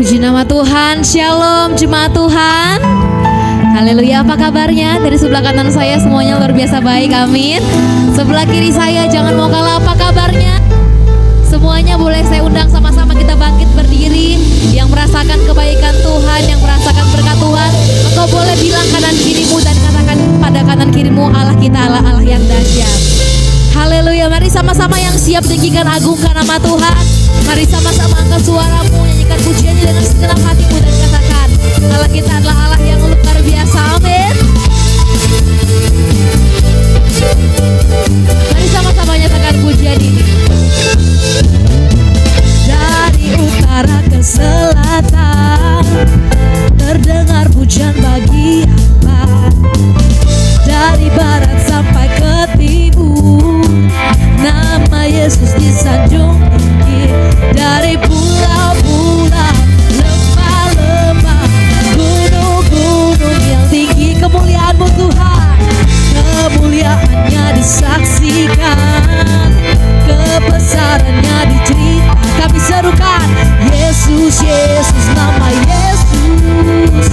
Puji nama Tuhan, Shalom jemaat Tuhan. Haleluya, apa kabarnya? Dari sebelah kanan saya semuanya luar biasa baik, amin. Sebelah kiri saya jangan mau kalah, apa kabarnya? Semuanya boleh saya undang sama-sama kita bangkit berdiri. Yang merasakan kebaikan Tuhan, yang merasakan berkat Tuhan, engkau boleh bilang kanan kirimu dan katakan pada kanan kirimu, Allah kita Allah yang dahsyat. Haleluya, mari sama-sama yang siap tinggikan agungkan nama Tuhan. Mari sama-sama angkat suaramu, nyanyikan pujiannya dengan segenap hatimu dan katakan, Allah kita adalah Allah yang luar biasa, amin. Mari sama-sama nyatakan pujian ini. Dari utara ke selatan terdengar pujian bagi Allah. Dari barat sampai ke timur nama Yesus disanjung tinggi. Dari pulau-pulau, lembah-lembah, gunung-gunung yang tinggi, kemuliaan-Mu Tuhan, kemuliaannya disaksikan, kebesarannya diceritakan. Kami serukan Yesus, Yesus, nama Yesus,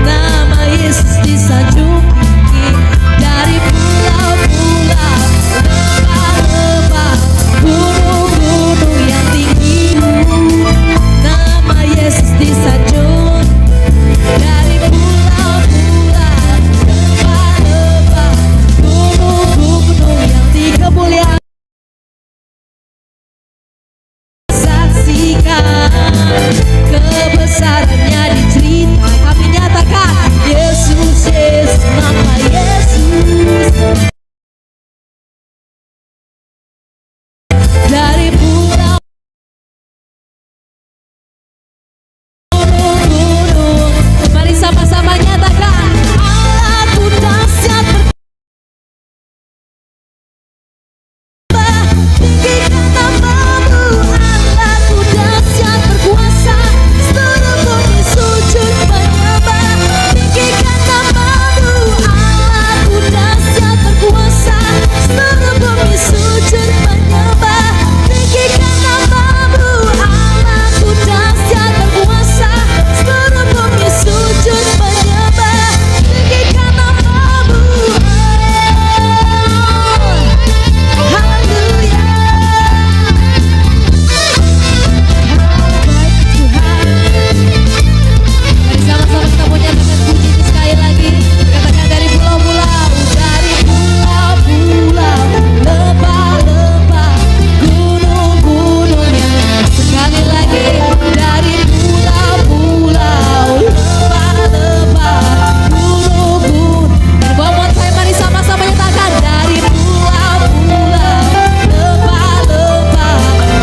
nama Yesus disanjung tinggi. Dari pulau-pulau, lembah-lembah, gunung-gunung yang tinggi, nama Yesus disanjung. Dari pulau-pulau, lembah-lembah, gunung-gunung yang tinggi, kemuliaan saksikan, kebesarannya diceritakan. Kami nyatakan Yesus, Yesus, nama Yesus. Dari pulau gunung, mari sama-sama nyatakan Allahku dahsyat, tinggikan nama-Mu. Allahku dahsyat berkuasa, seluruh bumi sujud menyembah. Tinggikan nama-Mu. Allahku dahsyat berkuasa, seluruh bumi sujud menyembah. Tinggikan nama-Mu. Allahku dahsyat berkuasa, seluruh bumi sujud menyembah. Tinggikan nama-Mu. Haleluya. Baik Tuhan. Mari sama-sama kita mau nyatakan puji ini sekali lagi. Katakan dari pulau-pulau, lembah-lembah, gunung-gunung yang sekali lagi. Dari pulau-pulau, lembah-lembah, gunung-gunung. One more time, mari sama-sama nyatakan dari pulau-pulau, lembah-lembah,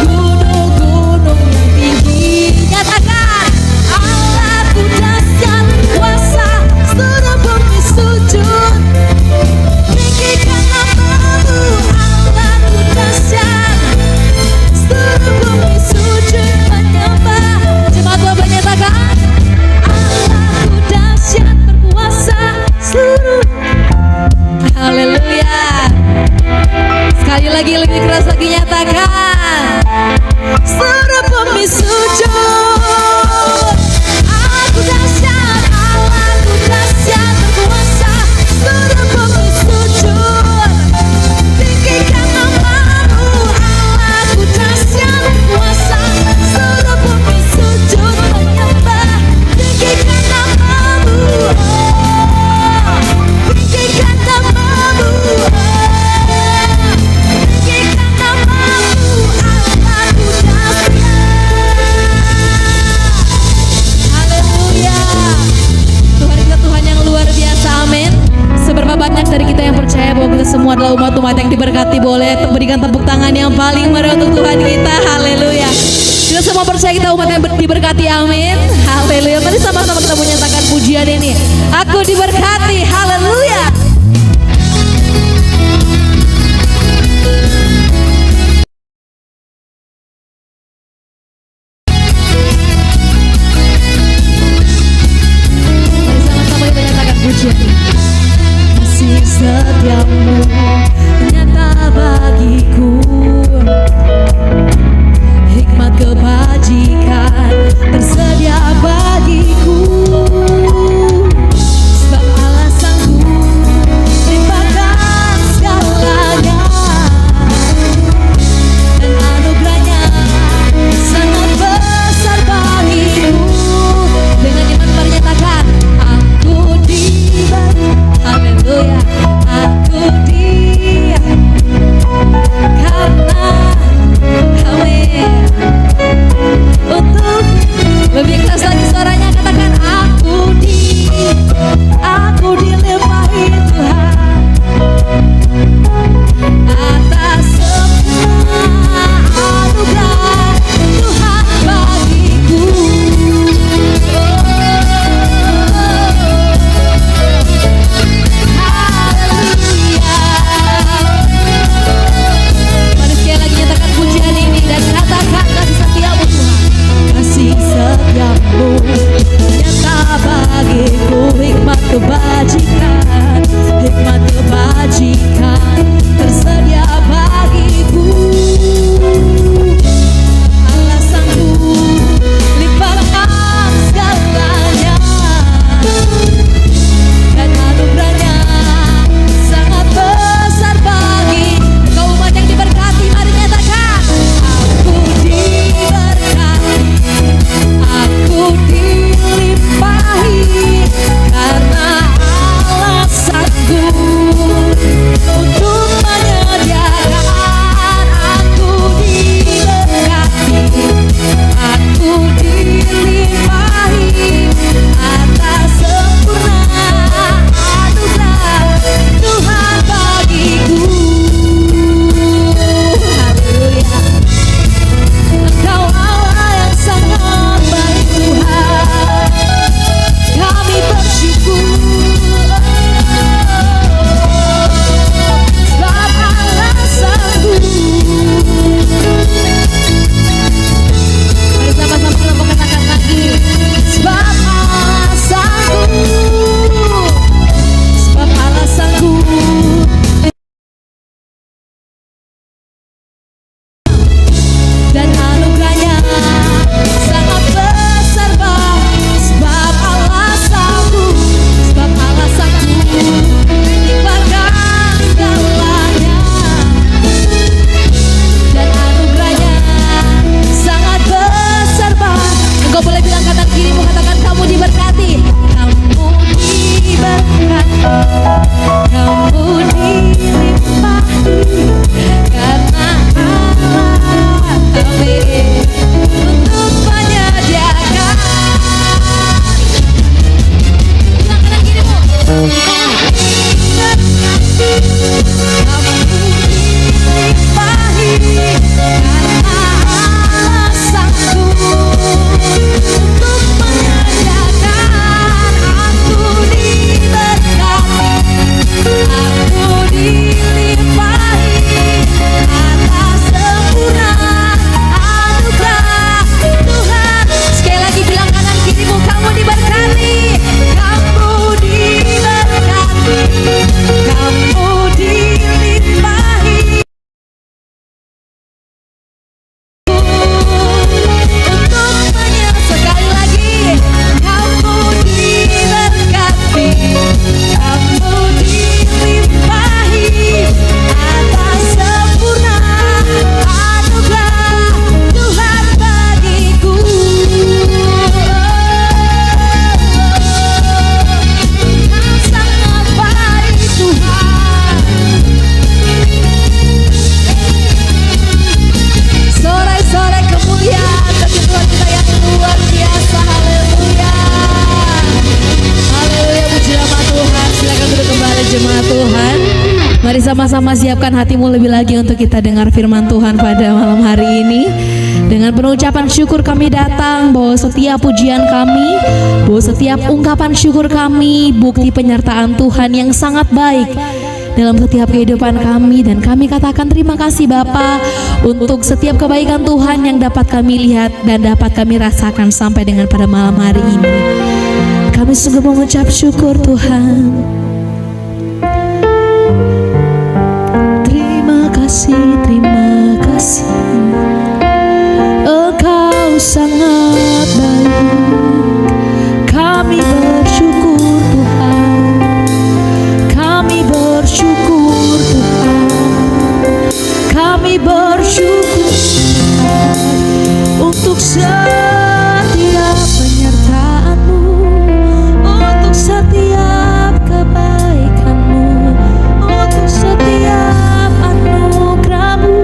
gunung-gunung yang tinggi. Nyatakan Allahku dahsyat kuasa, seluruh bumi sujud. Tinggikan nama-Mu. Allahku dahsyat, seluruh bumi sujud menyembah. Jemaat Tuhan nyatakan Allahku dahsyat berkuasa, seluruh. Haleluya. Sekali lagi, lebih keras lagi nyatakan seluruh bumi sujud. Aku dahsyat, Allahku dahsyat berkuasa, seluruh bumi sujud. Tinggikan nama-Mu. Allahku dahsyat berkuasa, seluruh bumi sujud menyembah. Tinggikan nama-Mu. Tinggikan nama-Mu. Tinggikan nama-Mu. Allahku dahsyat. Haleluya. Tuhan kita Tuhan yang luar biasa, amin. Seberapa banyak dari kita yang percaya bahwa kita semua adalah umat-umat yang diberkati, boleh berikan tepuk tangan yang paling meriah untuk Tuhan kita. Haleluya. Kita semua percaya kita umat yang diberkati, amin. Haleluya. Mari sama-sama kita menyatakan pujian ini. Aku diberkati, haleluya. Mari sama-sama kita menyatakan pujian ini. Kasih setiamu nyata bagiku, hikmat kebajikan tersedia bersama-sama siapkan hatimu lebih lagi untuk kita dengar firman Tuhan pada malam hari ini. Dengan penuh ucapan syukur kami datang, bahwa setiap pujian kami, bahwa setiap ungkapan syukur kami, bukti penyertaan Tuhan yang sangat baik dalam setiap kehidupan kami. Dan kami katakan terima kasih Bapa untuk setiap kebaikan Tuhan yang dapat kami lihat dan dapat kami rasakan sampai dengan pada malam hari ini. Kami sungguh mengucap syukur Tuhan. Terima kasih. Engkau sangat baik. Kami bersyukur Tuhan. Kami bersyukur Tuhan. Kami bersyukur untuk setiap penyertaan-Mu, untuk setiap kebaikan-Mu, untuk setiap anugerah-Mu.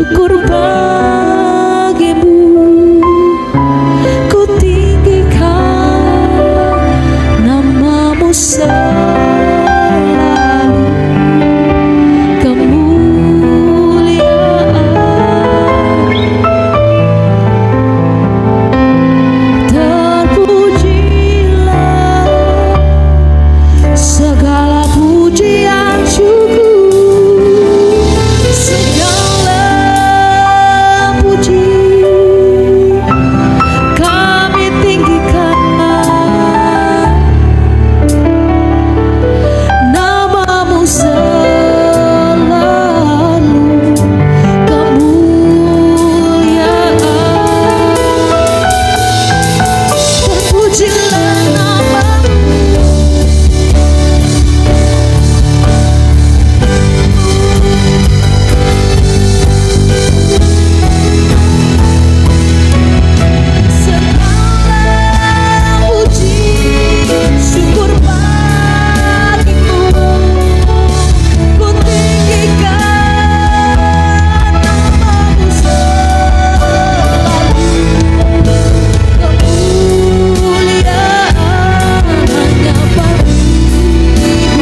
syukur bagimu, ku tinggikan namamu selalu, kemuliaan terpujilah segala pujian syukur, segala puji kami tinggikan namamu selalu, kemuliaan terpujilah namamu. Segala puji syukur bagimu, ku tinggikan namamu selalu, kemuliaan hanya bagimu.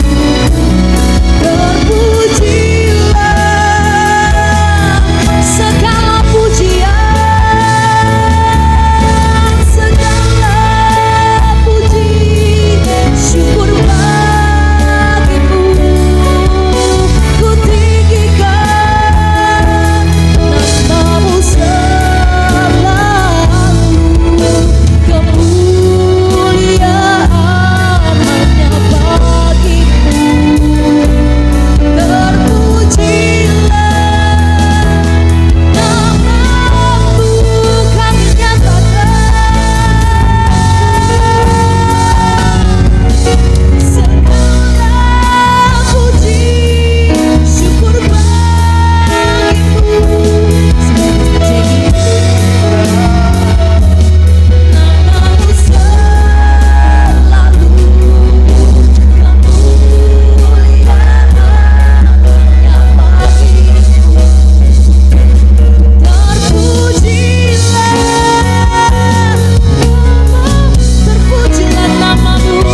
Terpujilah segala pujian, segala puji syukur bagimu, ku tinggikan namamu selalu, kemuliaan hanya bagimu. Terpujilah namamu kami nyatakan, segala puji syukur bagimu. Namamu selalu, kemuliaan hanya bagimu. Terpujilah namamu,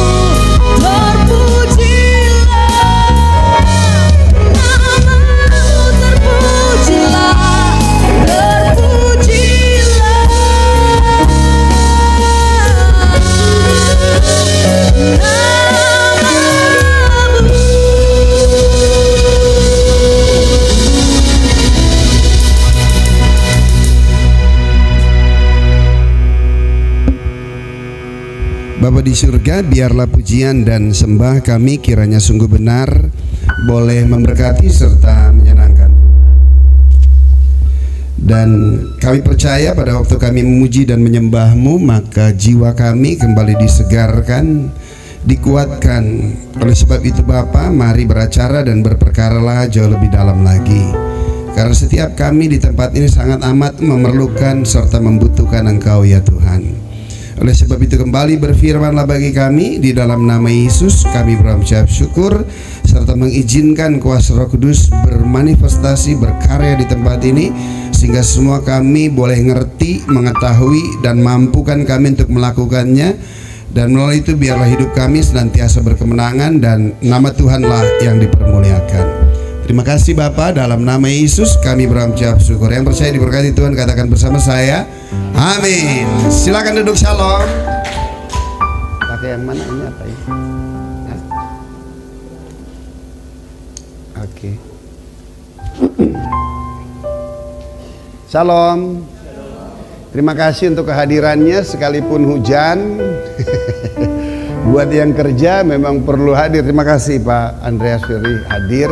Bapa di surga, biarlah pujian dan sembah kami kiranya sungguh benar, boleh memberkati serta menyenangkan. Dan kami percaya pada waktu kami memuji dan menyembah-Mu, maka jiwa kami kembali disegarkan, dikuatkan. Oleh sebab itu Bapa, mari beracara dan berperkaralah jauh lebih dalam lagi. Karena setiap kami di tempat ini sangat amat memerlukan serta membutuhkan Engkau ya Tuhan. Oleh sebab itu kembali berfirmanlah bagi kami, di dalam nama Yesus kami berucap syukur serta mengizinkan kuasa Roh Kudus bermanifestasi, berkarya di tempat ini, sehingga semua kami boleh ngerti, mengetahui dan mampukan kami untuk melakukannya. Dan melalui itu biarlah hidup kami senantiasa berkemenangan dan nama Tuhanlah yang dipermuliakan. Terima kasih Bapa, dalam nama Yesus kami berucap syukur. Yang percaya diberkati Tuhan katakan bersama saya, amin. Silakan duduk, shalom. Pakai yang mana ini, apa ini? Oke. Shalom. Terima kasih untuk kehadirannya sekalipun hujan. Buat yang kerja memang perlu hadir. Terima kasih Pak Andreas Firly hadir.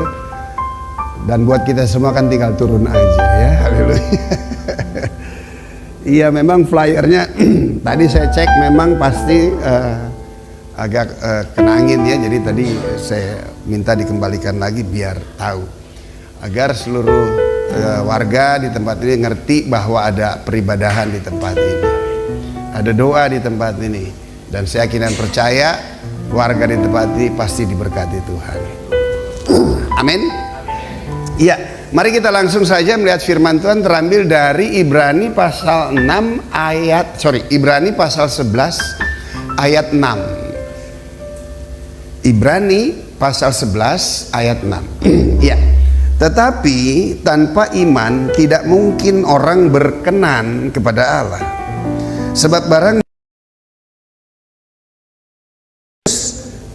Dan buat kita semua kan tinggal turun aja ya. Haleluya. Iya, memang flyernya tadi saya cek memang pasti agak kenangin ya. Jadi tadi saya minta dikembalikan lagi biar tahu, agar seluruh warga di tempat ini ngerti bahwa ada peribadahan di tempat ini, ada doa di tempat ini, dan saya yakin dan percaya warga di tempat ini pasti diberkati Tuhan. Amin. Ya, mari kita langsung saja melihat firman Tuhan terambil dari Ibrani pasal 11 ayat 6. Ibrani pasal 11 ayat 6. Ya. Tetapi tanpa iman tidak mungkin orang berkenan kepada Allah. Sebab barang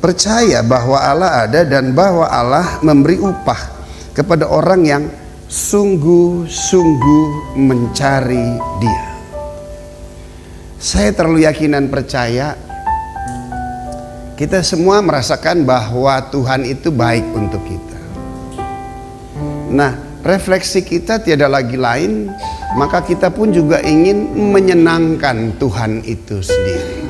percaya bahwa Allah ada dan bahwa Allah memberi upah kepada orang yang sungguh-sungguh mencari Dia. Saya terlalu yakin dan percaya kita semua merasakan bahwa Tuhan itu baik untuk kita. Nah, refleksi kita tiada lagi lain, maka kita pun juga ingin menyenangkan Tuhan itu sendiri.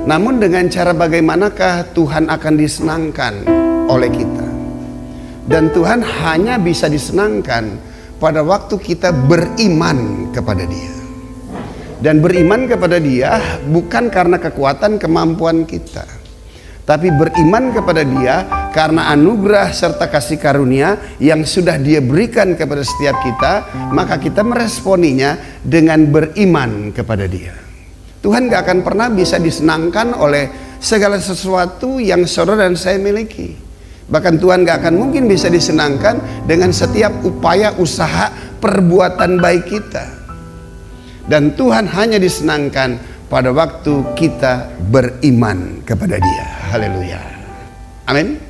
Namun dengan cara bagaimanakah Tuhan akan disenangkan oleh kita? Dan Tuhan hanya bisa disenangkan pada waktu kita beriman kepada Dia. Dan beriman kepada Dia bukan karena kekuatan kemampuan kita, tapi beriman kepada Dia karena anugerah serta kasih karunia yang sudah Dia berikan kepada setiap kita. Maka kita meresponinya dengan beriman kepada Dia. Tuhan gak akan pernah bisa disenangkan oleh segala sesuatu yang saudara dan saya miliki. Bahkan Tuhan gak akan mungkin bisa disenangkan dengan setiap upaya usaha perbuatan baik kita. Dan Tuhan hanya disenangkan pada waktu kita beriman kepada Dia. Haleluya. Amin.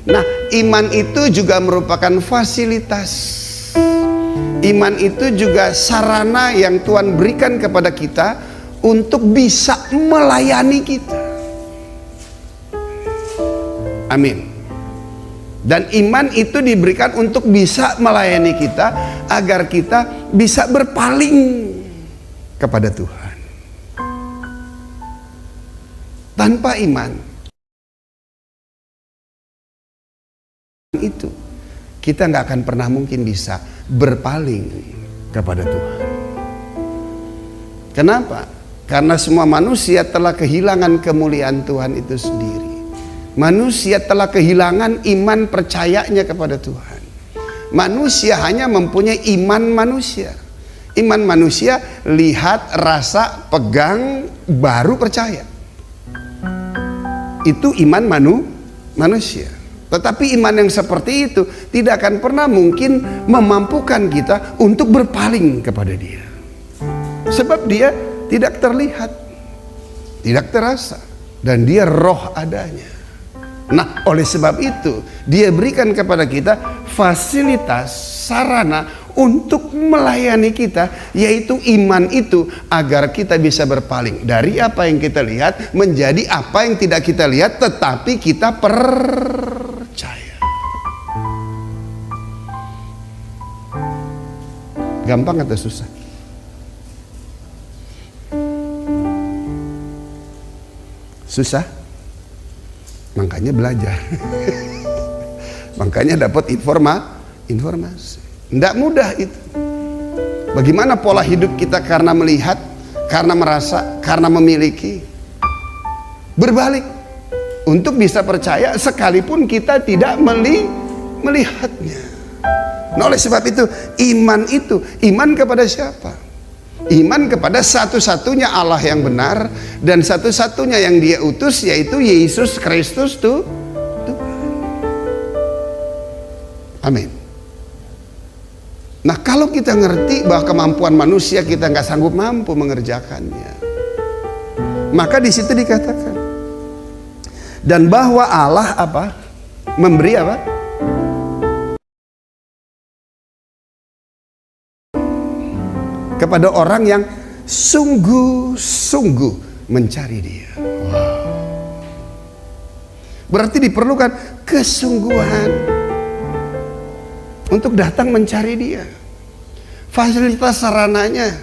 Nah, iman itu juga merupakan fasilitas. Iman itu juga sarana yang Tuhan berikan kepada kita untuk bisa melayani kita. Amin. Dan iman itu diberikan untuk bisa melayani kita agar kita bisa berpaling kepada Tuhan. Tanpa iman itu kita nggak akan pernah mungkin bisa berpaling kepada Tuhan. Kenapa? Karena semua manusia telah kehilangan kemuliaan Tuhan itu sendiri. Manusia telah kehilangan iman percayanya kepada Tuhan. Manusia hanya mempunyai iman manusia. Iman manusia lihat, rasa, pegang, baru percaya. Itu iman manusia. Tetapi iman yang seperti itu tidak akan pernah mungkin memampukan kita untuk berpaling kepada Dia. Sebab Dia tidak terlihat, tidak terasa, dan Dia roh adanya. Nah, oleh sebab itu Dia berikan kepada kita fasilitas, sarana untuk melayani kita, yaitu iman itu, agar kita bisa berpaling dari apa yang kita lihat menjadi apa yang tidak kita lihat tetapi kita percaya. Gampang atau susah? Susah? Makanya belajar. Makanya dapat informasi. Tidak mudah itu. Bagaimana pola hidup kita karena melihat, karena merasa, karena memiliki. Berbalik untuk bisa percaya sekalipun kita tidak melihatnya. Nah, oleh sebab itu iman kepada siapa? Iman kepada satu-satunya Allah yang benar dan satu-satunya yang Dia utus, yaitu Yesus Kristus Tuhan. Amin. Nah, kalau kita ngerti bahwa kemampuan manusia kita nggak sanggup mampu mengerjakannya, maka di situ dikatakan dan bahwa Allah apa? Memberi apa? Kepada orang yang sungguh-sungguh mencari Dia. Wow. Berarti diperlukan kesungguhan untuk datang mencari Dia. Fasilitas sarananya,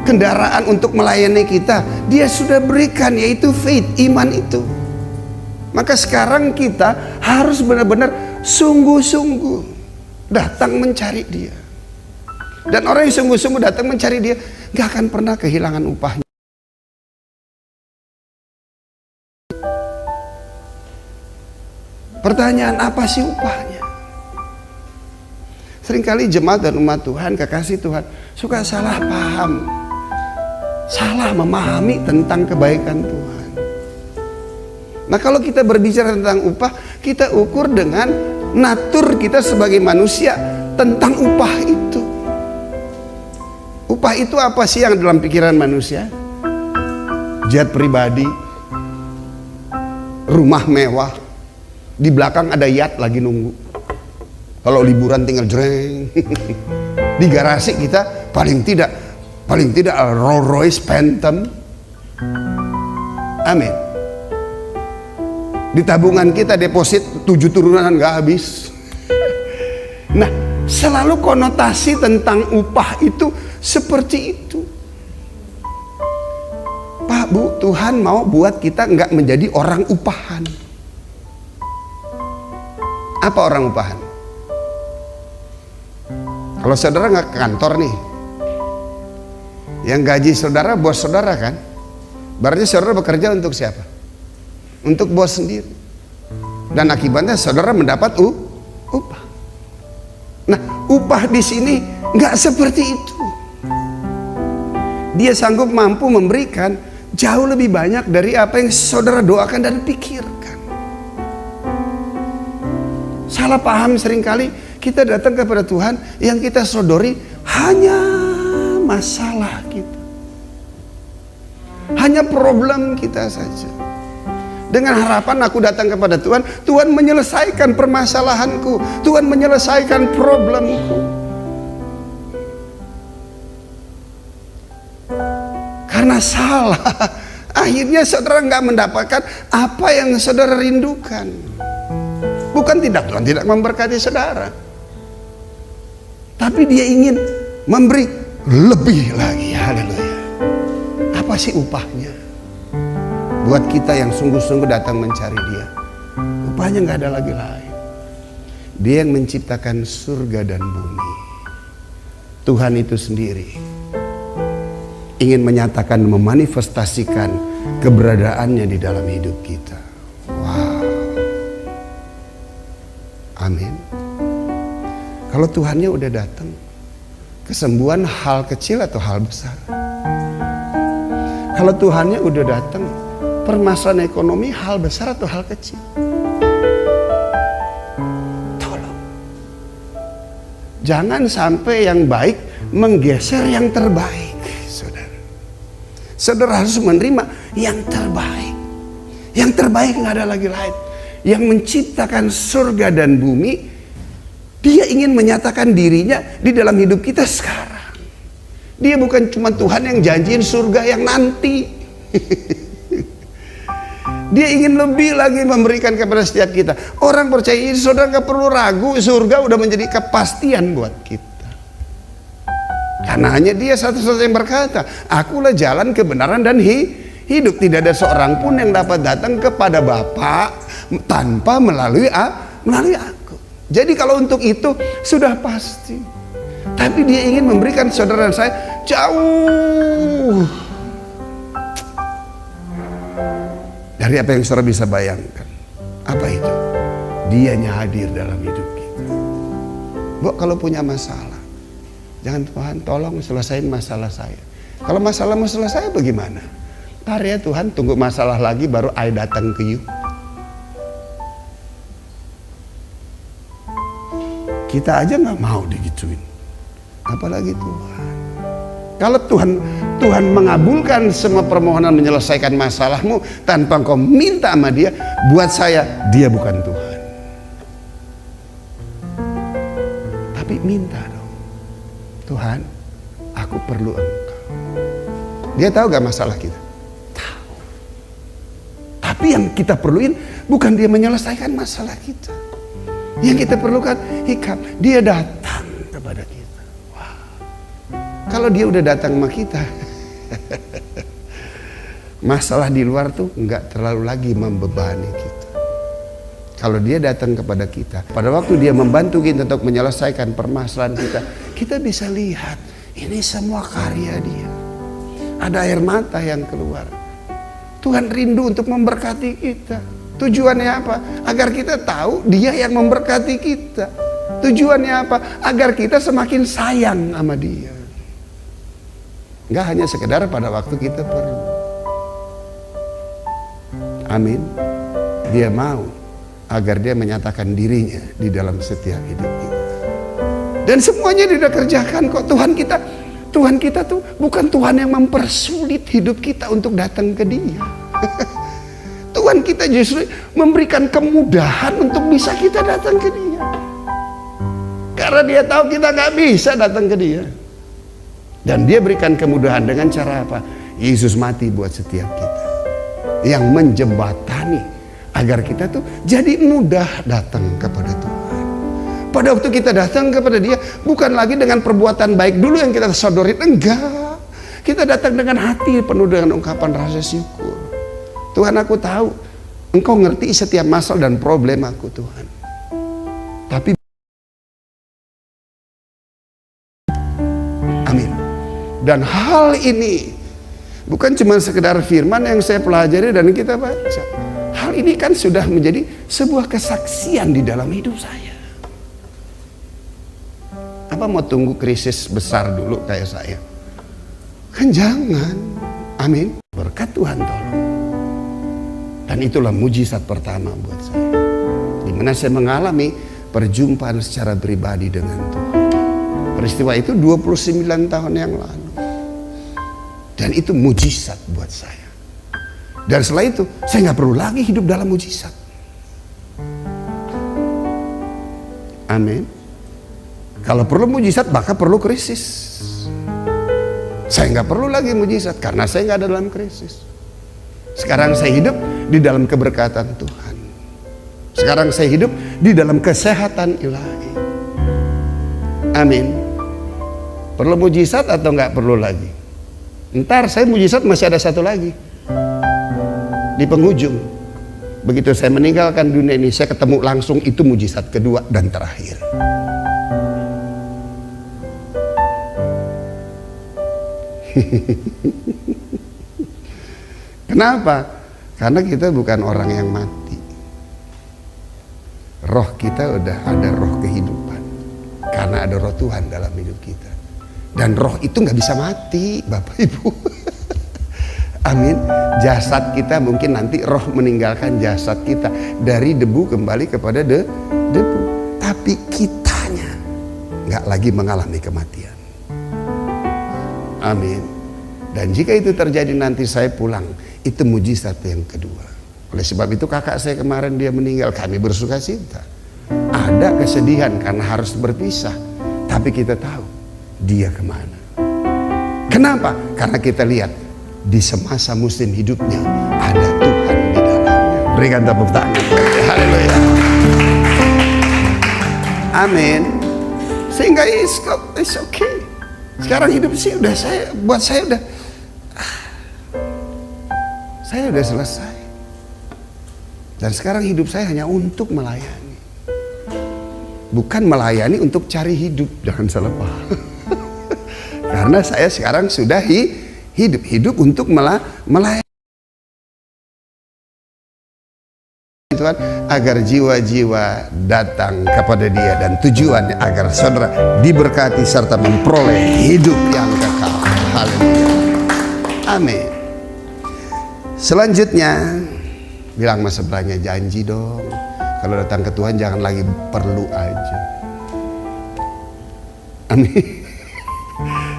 kendaraan untuk melayani kita, Dia sudah berikan, yaitu faith, iman itu. Maka sekarang kita harus benar-benar sungguh-sungguh datang mencari Dia. Dan orang yang sungguh-sungguh datang mencari Dia gak akan pernah kehilangan upahnya. Pertanyaan, apa sih upahnya? Seringkali jemaat dan umat Tuhan, kekasih Tuhan, suka salah paham, salah memahami tentang kebaikan Tuhan. Nah, kalau kita berbicara tentang upah, kita ukur dengan natur kita sebagai manusia tentang upah itu. Upah itu apa sih yang dalam pikiran manusia? Jet pribadi, rumah mewah, di belakang ada yacht lagi nunggu. Kalau liburan tinggal jreng. Di garasi kita paling tidak Rolls Royce Phantom. Amin. Di tabungan kita deposit 7 turunan nggak habis. Nah, selalu konotasi tentang upah itu seperti itu. Pak, Bu, Tuhan mau buat kita nggak menjadi orang upahan. Apa orang upahan? Kalau saudara nggak ke kantor nih, yang gaji saudara bos saudara kan, berarti saudara bekerja untuk siapa? Untuk bos sendiri. Dan akibatnya saudara mendapat upah. Nah, upah di sini nggak seperti itu. Dia sanggup mampu memberikan jauh lebih banyak dari apa yang saudara doakan dan pikirkan. Salah paham seringkali. Kita datang kepada Tuhan, yang kita sodori hanya masalah kita, hanya problem kita saja. Dengan harapan aku datang kepada Tuhan, Tuhan menyelesaikan permasalahanku, Tuhan menyelesaikan problemku. Karena salah, akhirnya saudara nggak mendapatkan apa yang saudara rindukan. Bukan Tuhan tidak memberkati saudara, tapi Dia ingin memberi lebih lagi. Haleluya. Apa sih upahnya? Buat kita yang sungguh-sungguh datang mencari Dia, upahnya nggak ada lagi lain. Dia yang menciptakan surga dan bumi. Tuhan itu sendiri ingin menyatakan, memanifestasikan keberadaannya di dalam hidup kita. Wow. Amin. Kalau Tuhannya udah datang, kesembuhan hal kecil atau hal besar? Kalau Tuhannya udah datang, permasalahan ekonomi hal besar atau hal kecil? Tolong. Jangan sampai yang baik menggeser yang terbaik, saudara. Saudara harus menerima yang terbaik. Yang terbaik nggak ada lagi lain. Yang menciptakan surga dan bumi, Dia ingin menyatakan dirinya di dalam hidup kita sekarang. Dia bukan cuma Tuhan yang janjiin surga yang nanti. Dia ingin lebih lagi memberikan kepada setiap kita. Orang percaya ini, saudara gak perlu ragu, surga udah menjadi kepastian buat kita. Karena hanya Dia satu-satunya yang berkata, akulah jalan kebenaran dan hidup. Tidak ada seorang pun yang dapat datang kepada Bapa tanpa melalui aku. Jadi kalau untuk itu sudah pasti. Tapi Dia ingin memberikan saudara dan saya jauh dari apa yang saudara bisa bayangkan. Apa itu? Dianya hadir dalam hidup kita. Bu, kalau punya masalah, jangan, Tuhan tolong selesaiin masalah saya. Kalau masalahmu selesai bagaimana? Ntar ya Tuhan, tunggu masalah lagi baru I datang ke you. Kita aja nggak mau digituin, apalagi Tuhan. Kalau Tuhan mengabulkan semua permohonan menyelesaikan masalahmu tanpa engkau minta sama Dia, buat saya Dia bukan Tuhan. Tapi minta dong, Tuhan, aku perlu Engkau. Dia tahu gak masalah kita? Tahu. Tapi yang kita perluin bukan Dia menyelesaikan masalah kita. Yang kita perlukan hikam, Dia datang kepada kita. Wow. Kalau Dia udah datang sama kita, masalah di luar tuh nggak terlalu lagi membebani kita. Kalau Dia datang kepada kita, pada waktu Dia membantu kita untuk menyelesaikan permasalahan kita bisa lihat ini semua karya Dia. Ada air mata yang keluar. Tuhan rindu untuk memberkati kita. Tujuannya apa? Agar kita tahu Dia yang memberkati kita. Tujuannya apa? Agar kita semakin sayang sama dia. Nggak hanya sekedar pada waktu kita perlu. Amin. Dia mau agar dia menyatakan dirinya di dalam setiap hidup kita. Dan semuanya dia sudah kerjakan kok. Tuhan kita tuh bukan Tuhan yang mempersulit hidup kita untuk datang ke dia. Tuhan kita justru memberikan kemudahan untuk bisa kita datang ke dia. Karena dia tahu kita nggak bisa datang ke dia. Dan dia berikan kemudahan dengan cara apa? Yesus mati buat setiap kita, yang menjembatani agar kita tuh jadi mudah datang kepada Tuhan. Pada waktu kita datang kepada dia, bukan lagi dengan perbuatan baik dulu yang kita sodorin, enggak. Kita datang dengan hati penuh dengan ungkapan rasa syukur. Tuhan, aku tahu Engkau ngerti setiap masalah dan problem aku, Tuhan. Tapi amin. Dan hal ini bukan cuma sekedar firman yang saya pelajari dan kita baca. Hal ini kan sudah menjadi sebuah kesaksian di dalam hidup saya. Apa mau tunggu krisis besar dulu kayak saya? Kan jangan. Amin. Berkat Tuhan tolong. Dan itulah mujizat pertama buat saya, di mana saya mengalami perjumpaan secara pribadi dengan Tuhan. Peristiwa itu 29 tahun yang lalu. Dan itu mujizat buat saya. Dan setelah itu saya nggak perlu lagi hidup dalam mujizat. Amin. Kalau perlu mujizat maka perlu krisis. Saya nggak perlu lagi mujizat karena saya nggak ada dalam krisis. Sekarang saya hidup di dalam keberkatan Tuhan. Sekarang saya hidup di dalam kesehatan ilahi. Amin. Perlu mujizat atau nggak perlu lagi? Ntar saya mujizat masih ada satu lagi di penghujung. Begitu saya meninggalkan dunia ini, saya ketemu langsung, itu mujizat kedua dan terakhir. Kenapa? Karena kita bukan orang yang mati. Roh kita udah ada roh kehidupan, karena ada roh Tuhan dalam hidup kita. Dan roh itu nggak bisa mati, Bapak Ibu. Amin. Jasad kita mungkin nanti roh meninggalkan jasad kita, dari debu kembali kepada debu. Tapi kitanya nggak lagi mengalami kematian. Amin. Dan jika itu terjadi nanti saya pulang, itu mujizat yang kedua. Oleh sebab itu kakak saya kemarin dia meninggal, kami bersuka cita. Ada kesedihan karena harus berpisah, tapi kita tahu dia kemana. Kenapa? Karena kita lihat di semasa musim hidupnya ada Tuhan di dalamnya. Berikan tepuk tangan. Haleluya. Amin. Sehingga it's okay. Sekarang hidup sih udah saya udah selesai. Dan sekarang hidup saya hanya untuk melayani. Bukan melayani untuk cari hidup, jangan salah paham. Karena saya sekarang sudah hidup untuk melayani Tuhan, agar jiwa-jiwa datang kepada Dia, dan tujuannya agar saudara diberkati serta memperoleh hidup yang kekal. Haleluya. Amin. Selanjutnya bilang mas sebelahnya, janji dong kalau datang ke Tuhan jangan lagi perlu aja. Amin.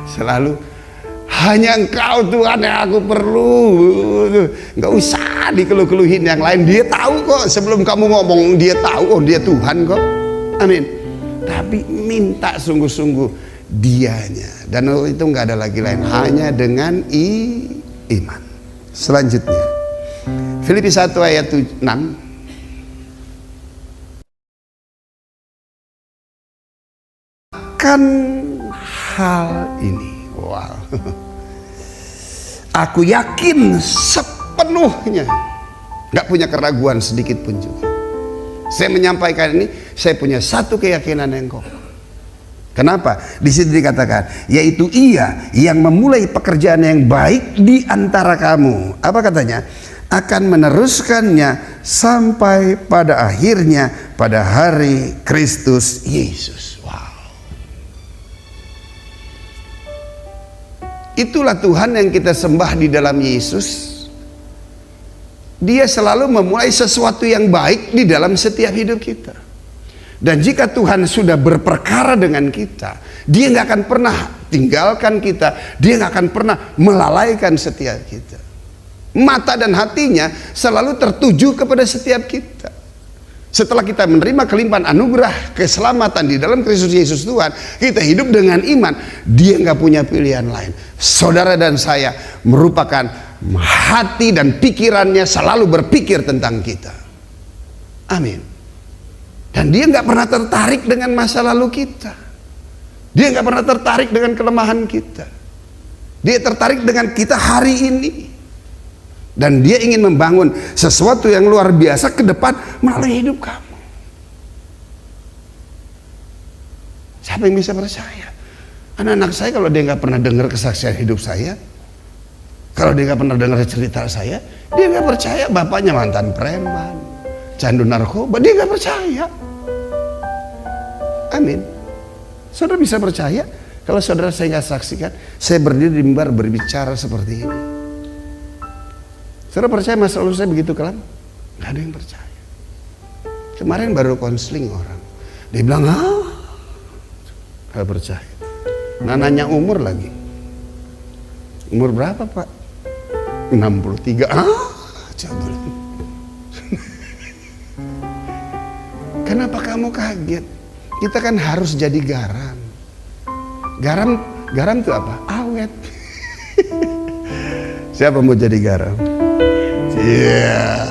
Selalu hanya Engkau Tuhan yang aku perlu. Nggak usah dikeluh-keluhin yang lain. Dia tahu kok, sebelum kamu ngomong dia tahu, oh dia Tuhan kok. Amin. Tapi minta sungguh-sungguh dianya, dan itu nggak ada lagi lain, hanya dengan iman. Selanjutnya Filipi 1 ayat 6. Akan hal ini, wow, aku yakin sepenuhnya, nggak punya keraguan sedikit pun juga. Saya menyampaikan ini, saya punya satu keyakinan yang kokoh. Kenapa? Di situ dikatakan, yaitu Ia yang memulai pekerjaan yang baik di antara kamu. Apa katanya? Akan meneruskannya sampai pada akhirnya pada hari Kristus Yesus. Wow. Itulah Tuhan yang kita sembah di dalam Yesus. Dia selalu memulai sesuatu yang baik di dalam setiap hidup kita. Dan jika Tuhan sudah berperkara dengan kita, Dia nggak akan pernah tinggalkan kita, Dia nggak akan pernah melalaikan setiap kita. Mata dan hatinya selalu tertuju kepada setiap kita. Setelah kita menerima kelimpahan anugerah keselamatan di dalam Kristus Yesus Tuhan, kita hidup dengan iman. Dia nggak punya pilihan lain. Saudara dan saya merupakan hati dan pikirannya selalu berpikir tentang kita. Amin. Dan dia nggak pernah tertarik dengan masa lalu kita. Dia nggak pernah tertarik dengan kelemahan kita. Dia tertarik dengan kita hari ini. Dan dia ingin membangun sesuatu yang luar biasa ke depan melalui hidup kamu. Siapa yang bisa percaya? Anak-anak saya kalau dia nggak pernah dengar kesaksian hidup saya, kalau dia nggak pernah dengar cerita saya, dia nggak percaya bapaknya mantan preman, candu narkoba, dia nggak percaya. Amin. Saudara bisa percaya kalau saudara saya nggak saksikan, saya berdiri di mimbar berbicara seperti ini. Saudara percaya masa lalu saya begitu kelam? Gak ada yang percaya. Kemarin baru konseling orang, dia bilang gak percaya. Nah, nanya umur lagi. Umur berapa Pak? 63. Coba. Kenapa kamu kaget? Kita kan harus jadi garam. Garam itu apa? Awet. Siapa mau jadi garam? Iya.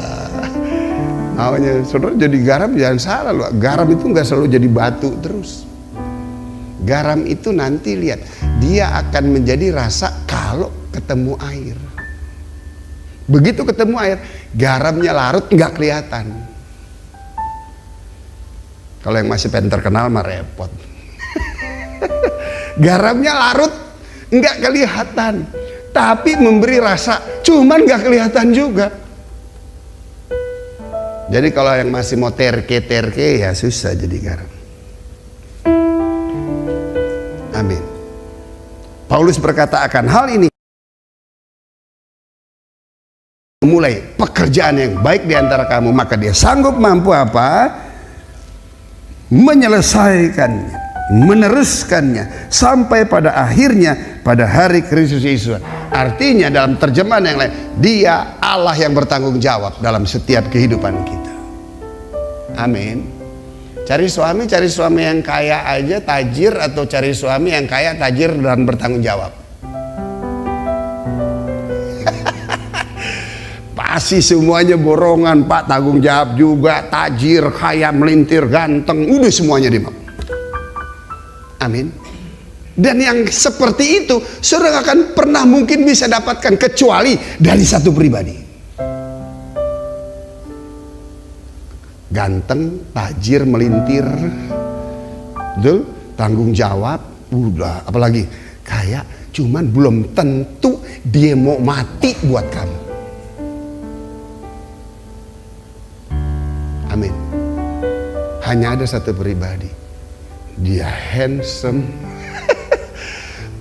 Maunya saudara jadi garam, jangan salah loh. Garam itu nggak selalu jadi batu terus. Garam itu nanti lihat, dia akan menjadi rasa kalau ketemu air. Begitu ketemu air, garamnya larut nggak kelihatan. Kalau yang masih pengen terkenal mah repot. Garamnya larut nggak kelihatan, tapi memberi rasa, cuman nggak kelihatan juga. Jadi kalau yang masih mau terke ya susah jadi garam. Amin. Paulus berkata akan hal ini, memulai pekerjaan yang baik di antara kamu, maka dia sanggup mampu apa? Menyelesaikannya, meneruskannya sampai pada akhirnya pada hari Kristus Yesus. Artinya dalam terjemahan yang lain, dia Allah yang bertanggung jawab dalam setiap kehidupan kita. Amin. Cari suami yang kaya aja tajir, atau cari suami yang kaya tajir dan bertanggung jawab? Pasti semuanya borongan Pak, tanggung jawab juga, tajir, kaya, melintir, ganteng, udah semuanya dia mau. Amin. Dan yang seperti itu saudara akan pernah mungkin bisa dapatkan kecuali dari satu pribadi. Ganteng, tajir, melintir, betul, tanggung jawab, udah, apalagi kaya, cuman belum tentu dia mau mati buat kamu. Amin. Hanya ada satu pribadi, dia handsome,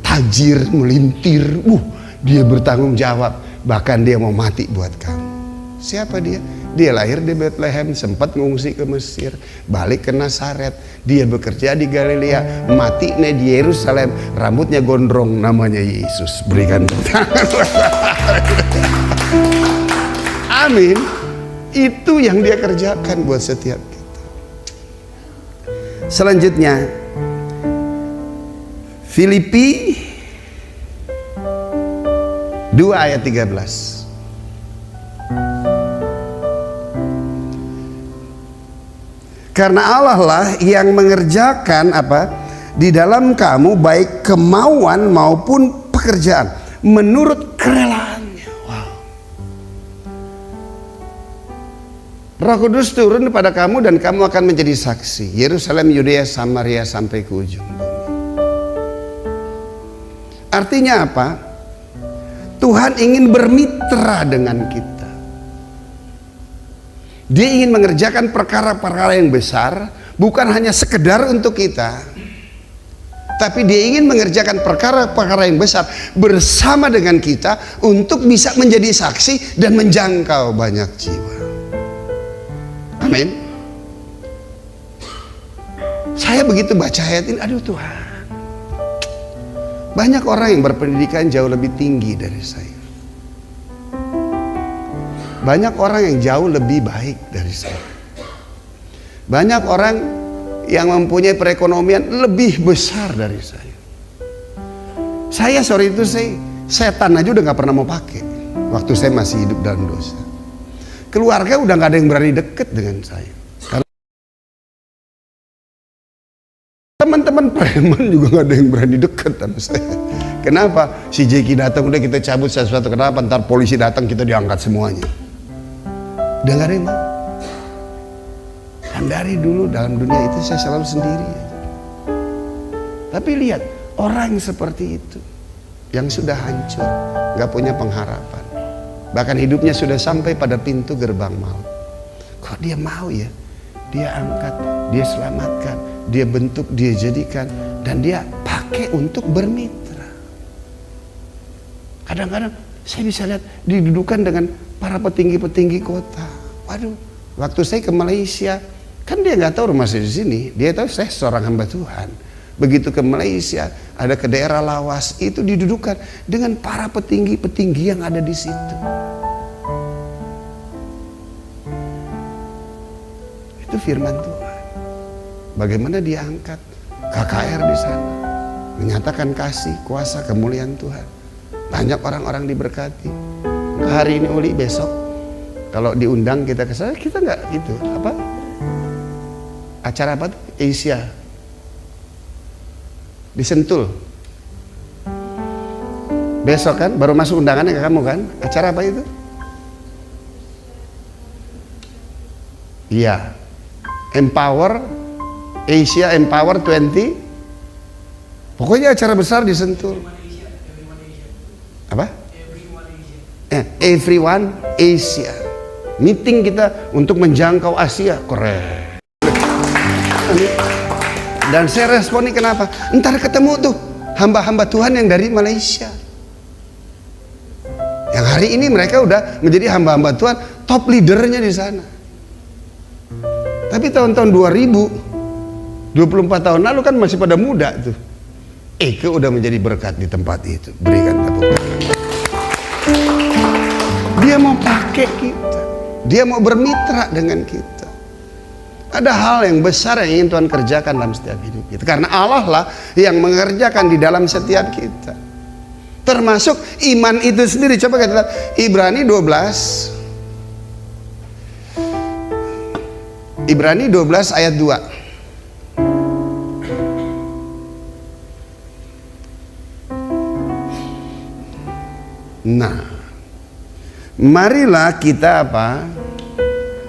tajir, melintir, dia bertanggung jawab, bahkan dia mau mati buat kamu. Siapa dia? Dia lahir di Bethlehem, sempat ngungsi ke Mesir, balik ke Nazaret, dia bekerja di Galilea, mati di Yerusalem, rambutnya gondrong, namanya Yesus. Berikan tangan. Amin. Itu yang dia kerjakan buat setiap kita. Selanjutnya, Filipi 2 ayat 13. Karena Allah lah yang mengerjakan apa di dalam kamu, baik kemauan maupun pekerjaan, menurut kerelaannya. Wow. Roh Kudus turun kepada kamu dan kamu akan menjadi saksi. Yerusalem, Yudea, Samaria sampai ke ujung bumi. Artinya apa? Tuhan ingin bermitra dengan kita. Dia ingin mengerjakan perkara-perkara yang besar, bukan hanya sekedar untuk kita, tapi dia ingin mengerjakan perkara-perkara yang besar bersama dengan kita untuk bisa menjadi saksi dan menjangkau banyak jiwa. Amin. Saya begitu baca ayat ini, aduh Tuhan, banyak orang yang berpendidikan jauh lebih tinggi dari saya. Banyak orang yang jauh lebih baik dari saya. Banyak orang yang mempunyai perekonomian lebih besar dari saya. Saya sorry itu setan aja udah gak pernah mau pakai waktu saya masih hidup dalam dosa. Keluarga udah gak ada yang berani deket dengan saya. Karena teman-teman preman juga gak ada yang berani deket sama saya. Kenapa? Si Jeki datang udah kita cabut sesuatu. Kenapa? Ntar polisi datang kita diangkat semuanya. Udah gak ada yang mau. Dan dari dulu dalam dunia itu saya selalu sendiri. Tapi lihat orang seperti itu yang sudah hancur, gak punya pengharapan, bahkan hidupnya sudah sampai pada pintu gerbang maut. Kok dia mau ya? Dia angkat, dia selamatkan, dia bentuk, dia jadikan, dan dia pakai untuk bermitra. Kadang-kadang saya bisa lihat didudukan dengan para petinggi-petinggi kota. Waduh, waktu saya ke Malaysia, kan dia nggak tahu rumah saya di sini. Dia tahu saya seorang hamba Tuhan. Begitu ke Malaysia, ada ke daerah Lawas, itu didudukan dengan para petinggi-petinggi yang ada di situ. Itu firman Tuhan. Bagaimana dia angkat KKR di sana, menyatakan kasih, kuasa, kemuliaan Tuhan. Banyak orang-orang diberkati. Hari ini Uli, besok kalau diundang kita ke sana, kita nggak gitu apa? Acara apa tuh? Asia di Sentul. Besok kan baru masuk undangannya ke kamu kan? Acara apa itu? Iya, Empower Asia, Empower 20. Pokoknya acara besar di Sentul. Apa? Everyone Asia. Meeting kita untuk menjangkau Asia. Keren. Dan saya responi kenapa? Ntar ketemu tuh hamba-hamba Tuhan yang dari Malaysia. Yang hari ini mereka udah menjadi hamba-hamba Tuhan, top leadernya di sana. Tapi tahun-tahun 2000, 24 tahun lalu kan masih pada muda tuh. Eke udah menjadi berkat di tempat itu. Berikan tepuk tangan. Dia mau pakai kita. Dia mau bermitra dengan kita. Ada hal yang besar yang ingin Tuhan kerjakan dalam setiap hidup kita. Karena Allah lah yang mengerjakan di dalam setiap kita. Termasuk iman itu sendiri. Coba kita lihat Ibrani 12. Ibrani 12 ayat 2. Nah, marilah kita apa?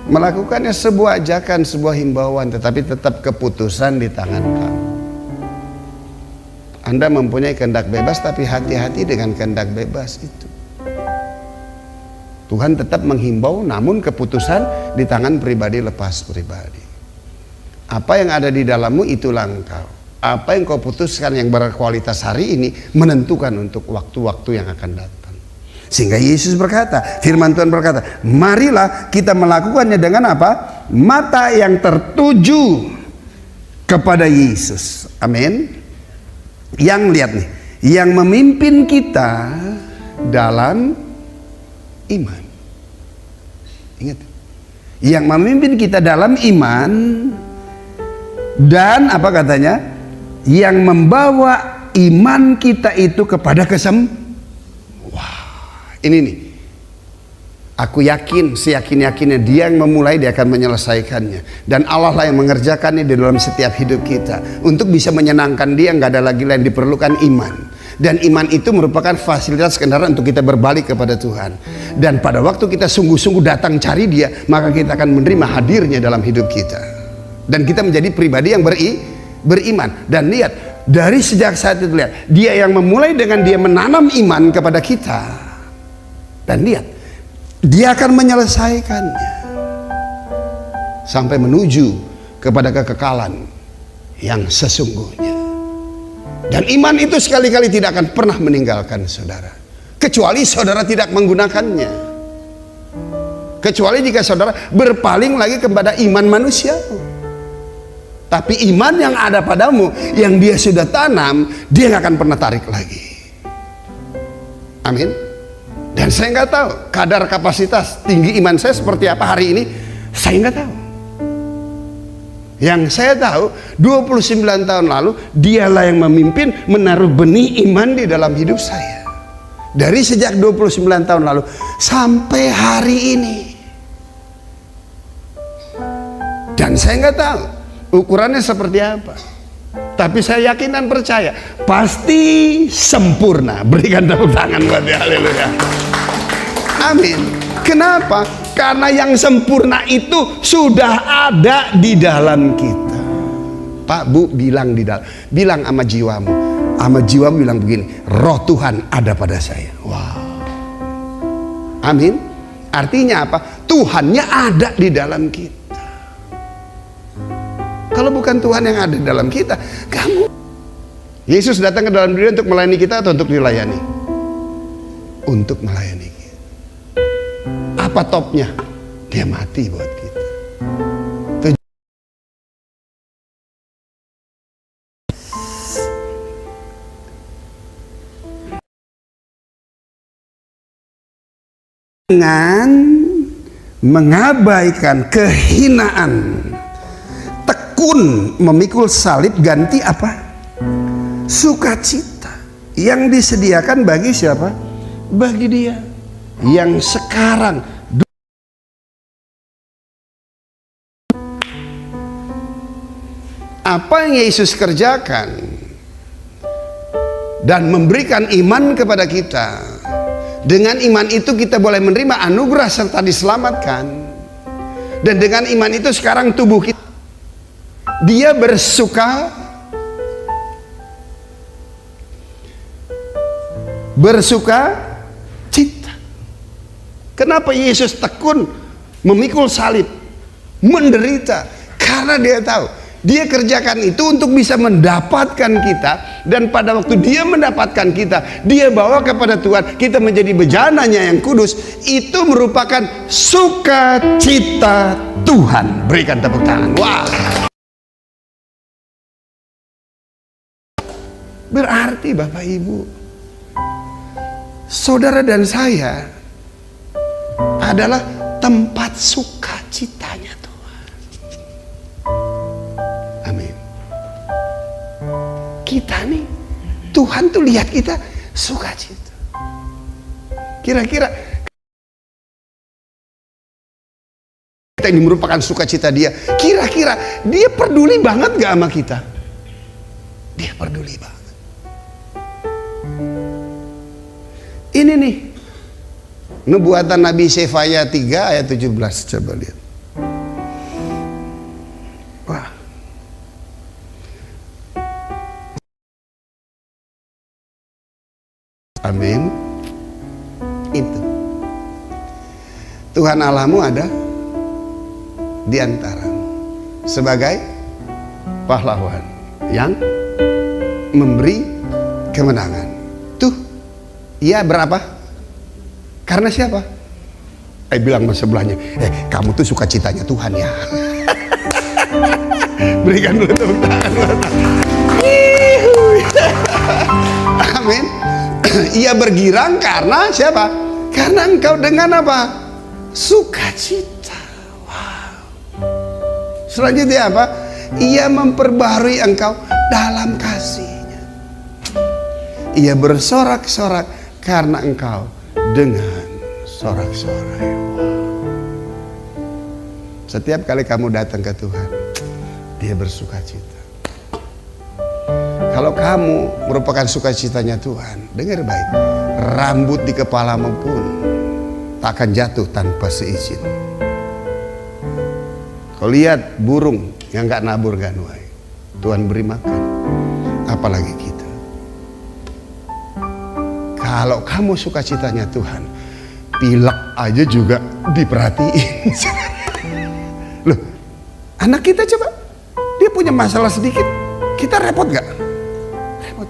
Melakukannya sebuah ajakan, sebuah himbauan, tetapi tetap keputusan di tangan kamu. Anda mempunyai kehendak bebas, tapi hati-hati dengan kehendak bebas itu. Tuhan tetap menghimbau, namun keputusan di tangan pribadi lepas pribadi. Apa yang ada di dalammu itulah engkau. Apa yang kau putuskan yang berkualitas hari ini menentukan untuk waktu-waktu yang akan datang. Sehingga Yesus berkata, firman Tuhan berkata, marilah kita melakukannya dengan apa? Mata yang tertuju kepada Yesus. Amin. Yang lihat nih, yang memimpin kita dalam iman. Ingat, yang memimpin kita dalam iman dan apa katanya? Yang membawa iman kita itu kepada ini nih, aku yakin, seyakin-yakinnya Dia yang memulai, Dia akan menyelesaikannya. Dan Allah lah yang mengerjakannya di dalam setiap hidup kita. Untuk bisa menyenangkan Dia, nggak ada lagi lain, diperlukan iman. Dan iman itu merupakan fasilitas kendaraan untuk kita berbalik kepada Tuhan. Dan pada waktu kita sungguh-sungguh datang cari Dia, maka kita akan menerima hadirnya dalam hidup kita. Dan kita menjadi pribadi yang beriman. Dan lihat, dari sejak saat itu lihat, Dia yang memulai dengan Dia menanam iman kepada kita. Dan lihat, Dia akan menyelesaikannya. sampai menuju kepada kekekalan yang sesungguhnya. Dan iman itu sekali-kali tidak akan pernah meninggalkan saudara, kecuali saudara tidak menggunakannya, kecuali jika saudara berpaling lagi kepada iman manusia. Tapi iman yang ada padamu, yang dia sudah tanam, dia nggak akan pernah tarik lagi. Amin. Dan saya nggak tahu kadar kapasitas tinggi iman saya seperti apa hari ini, saya nggak tahu. Yang saya tahu 29 tahun lalu dialah yang memimpin, menaruh benih iman di dalam hidup saya. Dari sejak 29 tahun lalu sampai hari ini. Dan saya nggak tahu ukurannya seperti apa, tapi saya yakin dan percaya pasti sempurna. Berikan tepuk tangan buat dia. Haleluya. Amin. Kenapa? Karena yang sempurna itu sudah ada di dalam kita. Pak, Bu, bilang di dalam, bilang sama jiwamu bilang begini, roh Tuhan ada pada saya. Wow. Amin. Artinya apa? Tuhannya ada di dalam kita. Kalau bukan Tuhan yang ada di dalam kita, kamu. Yesus datang ke dalam dunia untuk melayani kita atau untuk dilayani? Untuk melayani kita. Apa topnya? Dia mati buat kita. Dengan mengabaikan kehinaan, tekun memikul salib, ganti apa? Sukacita yang disediakan bagi siapa? Bagi dia yang sekarang apa yang Yesus kerjakan dan memberikan iman kepada kita. Dengan iman itu kita boleh menerima anugerah serta diselamatkan. Dan dengan iman itu sekarang tubuh kita, dia bersuka cita. Kenapa Yesus tekun memikul salib, menderita? Karena dia tahu dia kerjakan itu untuk bisa mendapatkan kita. Dan pada waktu dia mendapatkan kita, dia bawa kepada Tuhan, kita menjadi bejananya yang kudus. Itu merupakan sukacita Tuhan. Berikan tepuk tangan. Wah. Berarti Bapak Ibu, saudara dan saya adalah tempat sukacitanya Tuhan. Amin. Kita nih, Tuhan tuh lihat kita sukacita. Kira-kira kita ini merupakan sukacita dia. Kira-kira dia peduli banget gak sama kita? Dia peduli banget. Ini nih nubuatan Nabi Sefaya 3 ayat 17. Coba lihat. Wah. Amin. Itu Tuhan Allahmu ada di antaramu sebagai pahlawan yang memberi kemenangan. Tuh, ia berapa? Karena siapa? Bilang sama sebelahnya, kamu tuh sukacitanya Tuhan ya. Berikan dulu tepuk tangan. Amin. Ia bergirang karena siapa? Karena engkau dengan apa? Sukacita. Wow. Selanjutnya apa? Ia memperbaharui engkau dalam kasih-Nya. Ia bersorak-sorak karena engkau dengan sorak-sorai. Wow. Setiap kali kamu datang ke Tuhan, dia bersukacita. Kalau kamu merupakan sukacitanya Tuhan, dengar baik, rambut di kepalamu pun tak akan jatuh tanpa seizin. Kau lihat burung yang gak nabur ganuai, Tuhan beri makan, apalagi kita. Kalau kamu sukacitanya Tuhan, pilek aja juga diperhatiin. Loh, Anak kita coba, dia punya masalah sedikit, kita repot gak? Repot.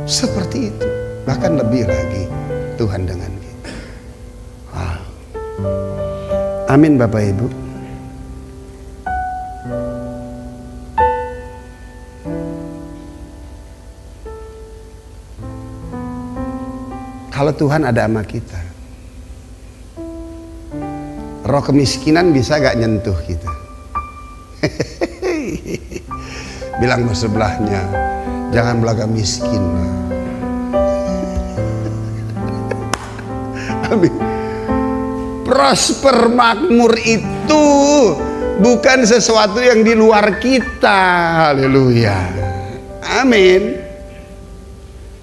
Seperti itu, bahkan lebih lagi Tuhan dengan kita. Wow. Amin Bapak Ibu. Kalau Tuhan ada sama kita, roh kemiskinan bisa gak nyentuh kita? Bilang ke sebelahnya, jangan belaga miskin. Amin. Prosper makmur itu bukan sesuatu yang di luar kita. Haleluya. Amin.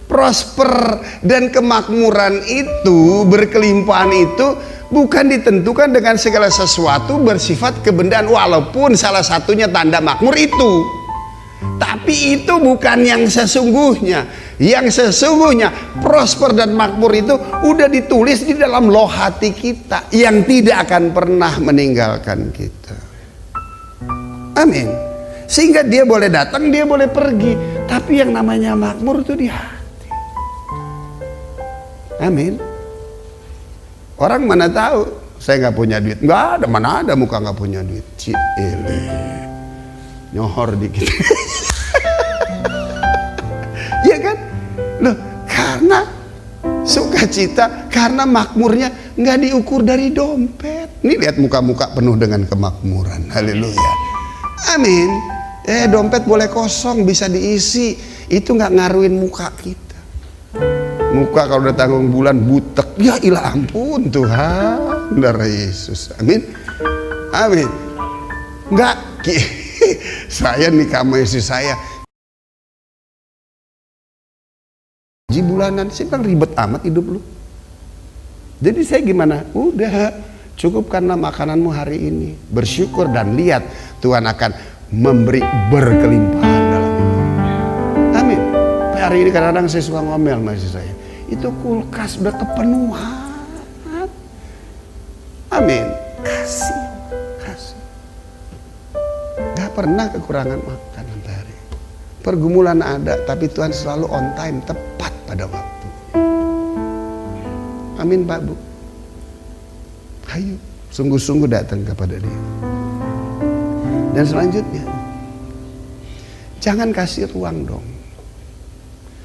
Prosper dan kemakmuran itu, berkelimpahan itu bukan ditentukan dengan segala sesuatu bersifat kebendaan, walaupun salah satunya tanda makmur itu. Tapi itu bukan yang sesungguhnya. Yang sesungguhnya prosper dan makmur itu udah ditulis di dalam loh hati kita, yang tidak akan pernah meninggalkan kita. Amin. Sehingga dia boleh datang, dia boleh pergi, tapi yang namanya makmur itu di hati. Amin. Orang mana tahu saya nggak punya duit? Nggak ada, mana ada muka nggak punya duit. Cile, nyohor dikit. Ya kan? Loh, karena sukacita, karena makmurnya nggak diukur dari dompet. Nih lihat muka-muka penuh dengan kemakmuran. Haleluya. Amin. Dompet boleh kosong, bisa diisi. Itu nggak ngaruhin muka kita. Muka kalau udah tanggung bulan butek, ya ilah ampun Tuhan, darah Yesus. Amin. Amin. Enggak, saya nikah sama istri saya, gaji bulanan, saya bilang ribet amat hidup lu. Jadi saya gimana? Udah, cukup karena makananmu hari ini. Bersyukur dan lihat Tuhan akan memberi berkelimpahan dalam hidup. Amin. Hari ini kadang-kadang saya suka ngomel sama istri saya. Itu kulkas udah kepenuhan. Amin. Kasih. Gak pernah kekurangan makan hari. Pergumulan ada, tapi Tuhan selalu on time, tepat pada waktu. Amin Pak Bu. Ayo, sungguh-sungguh datang kepada Dia. Dan selanjutnya, jangan kasih ruang dong.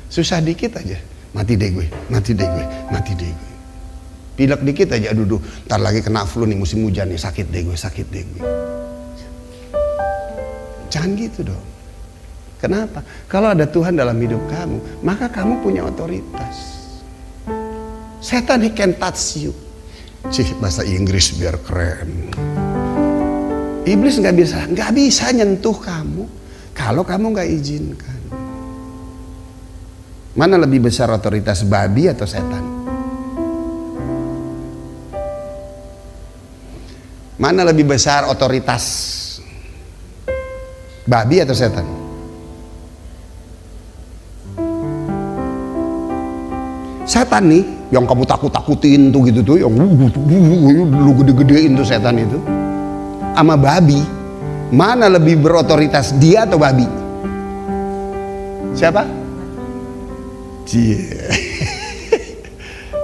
Susah dikit aja, mati deh gue. Pilek dikit aja, aduh, ntar lagi kena flu nih, musim hujan nih, sakit deh gue. Jangan gitu dong. Kenapa? Kalau ada Tuhan dalam hidup kamu, maka kamu punya otoritas. Setan, he can touch you. Bahasa Inggris biar keren. Iblis nggak bisa nyentuh kamu kalau kamu nggak izinkan. Mana lebih besar otoritas, babi atau setan? Mana lebih besar otoritas, babi atau setan? Setan nih, yang kamu takut-takutin tuh gitu tuh, yang lu gede-gedein tuh setan itu. Sama babi, mana lebih berotoritas, dia atau babi? Siapa? Cie.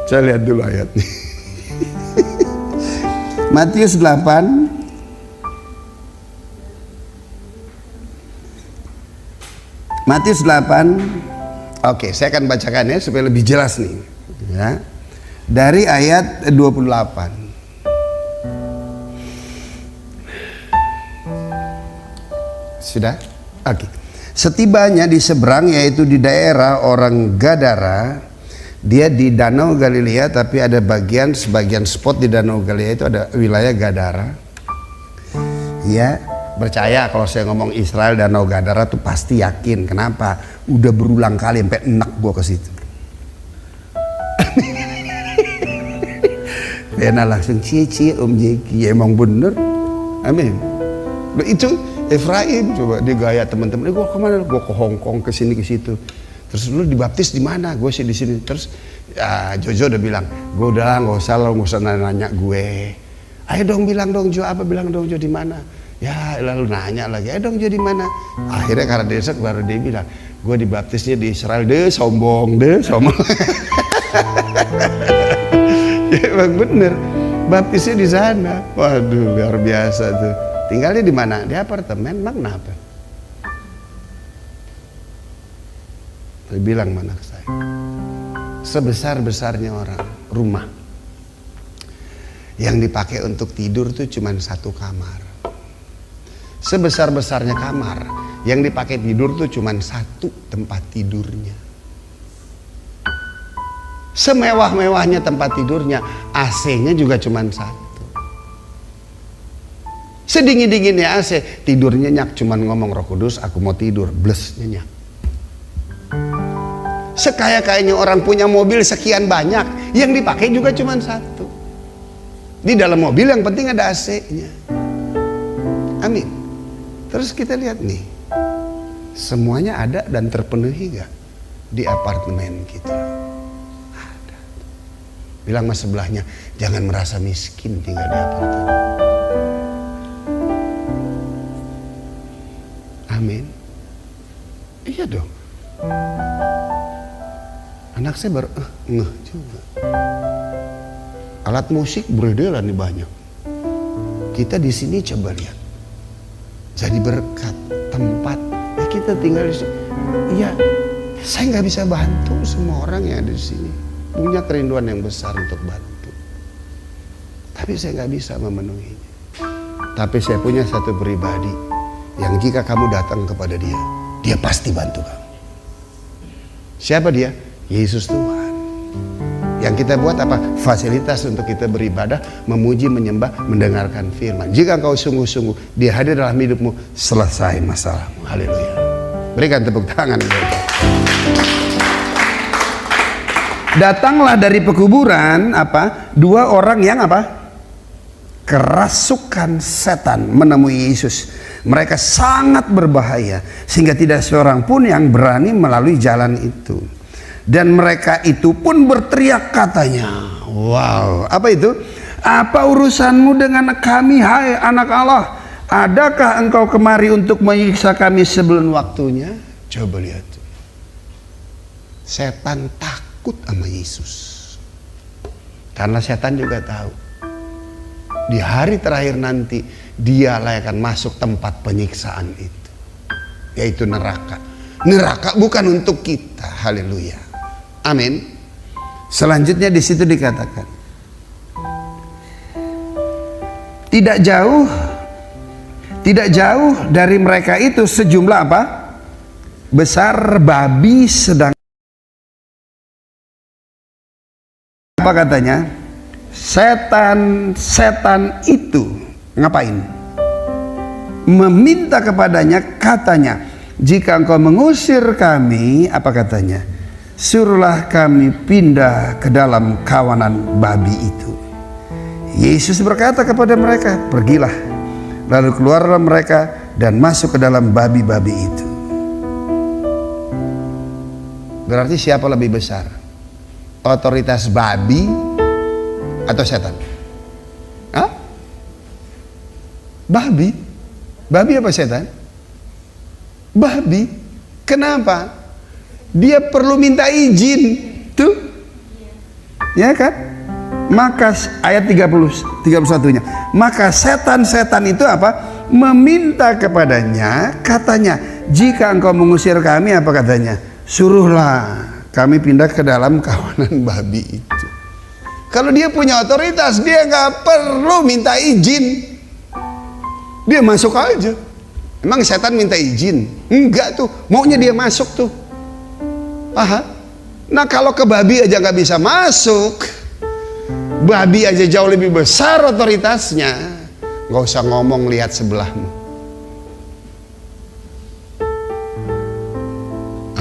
Saya lihat dulu ayatnya. Matius 8 Oke, saya akan bacakan ya supaya lebih jelas nih ya. Dari ayat 28. Sudah? Oke. Setibanya di seberang, yaitu di daerah orang Gadara, dia di Danau Galilea, tapi ada sebagian spot di Danau Galilea itu ada wilayah Gadara. Ya, percaya kalau saya ngomong Israel Danau Gadara tuh pasti yakin. Kenapa? Udah berulang kali sampai enak gua ke situ. Bena langsung cie Om Jeki, ya emang bener. Amin. Itu Efraim, coba dia gaya teman-teman. Gue kemana? Gue ke Hongkong, ke sini ke situ. Terus lu dibaptis di mana? Gue sih di sini. Terus ya, Jojo udah bilang, gue udah nggak usah nanya gue. Ayo dong bilang dong Jo, apa bilang dong Jo di mana? Ya lalu nanya lagi, ayo dong Jo di mana? Akhirnya karena desek baru dia bilang, gue dibaptisnya di Israel. Deh sombong. Ya emang bener, baptisnya di sana. Waduh luar biasa tuh. Tinggalnya di mana? Di apartemen. Emang kenapa? Dia bilang mana ke saya, sebesar-besarnya orang rumah yang dipakai untuk tidur tuh cuma satu kamar. Sebesar-besarnya kamar yang dipakai tidur tuh cuma satu tempat tidurnya. Semewah-mewahnya tempat tidurnya, AC-nya juga cuma satu. Sedingin-dinginnya AC, tidurnya nyenyak, cuman ngomong Roh Kudus, aku mau tidur, bles nyenyak. Sekaya-kayanya orang punya mobil sekian banyak, yang dipakai juga cuma satu. Di dalam mobil yang penting ada AC-nya. Amin. Terus kita lihat nih, semuanya ada dan terpenuhi gak di apartemen kita? Ada. Bilang mas sebelahnya, jangan merasa miskin tinggal di apartemen. Amin. Iya dong. Anak saya baru ngeh juga. Alat musik beredaran nih banyak. Kita di sini coba lihat, jadi berkat tempat. Ya kita tinggal di sini. Iya, saya nggak bisa bantu semua orang yang ada di sini. Punya kerinduan yang besar untuk bantu, tapi saya nggak bisa memenuhinya. Tapi saya punya satu pribadi yang jika kamu datang kepada dia, dia pasti bantu kamu. Siapa dia? Yesus Tuhan. Yang kita buat apa? Fasilitas untuk kita beribadah, memuji, menyembah, mendengarkan firman. Jika engkau sungguh-sungguh dia hadir dalam hidupmu, selesai masalahmu. Haleluya. Berikan tepuk tangan. Datanglah dari pekuburan apa? Dua orang yang apa? Kerasukan setan menemui Yesus. Mereka sangat berbahaya sehingga tidak seorang pun yang berani melalui jalan itu. Dan mereka itu pun berteriak katanya, wow, apa itu? Apa urusanmu dengan kami, hai anak Allah? Adakah engkau kemari untuk menyiksa kami sebelum waktunya? Coba lihat. Setan takut sama Yesus. Karena setan juga tahu, di hari terakhir nanti dialah akan masuk tempat penyiksaan itu, yaitu neraka. Neraka bukan untuk kita. Haleluya. Amin. Selanjutnya di situ dikatakan, tidak jauh dari mereka itu sejumlah apa? Besar babi sedang apa katanya? Setan itu ngapain? Meminta kepadanya, katanya, jika engkau mengusir kami, apa katanya? Suruhlah kami pindah ke dalam kawanan babi itu. Yesus berkata kepada mereka, pergilah. Lalu keluarlah mereka dan masuk ke dalam babi-babi itu. Berarti siapa lebih besar? Otoritas babi atau setan? Hah? Babi? Babi apa setan? Babi. Kenapa? Dia perlu minta izin, tuh, ya kan? Maka ayat 31-nya, maka setan-setan itu apa? Meminta kepadanya, katanya, jika engkau mengusir kami, apa katanya? Suruhlah kami pindah ke dalam kawanan babi itu. Kalau dia punya otoritas, dia nggak perlu minta izin, dia masuk aja. Emang setan minta izin? Enggak tuh, maunya dia masuk tuh. Paham? Nah kalau ke babi aja nggak bisa masuk, babi aja jauh lebih besar otoritasnya, nggak usah ngomong lihat sebelahmu.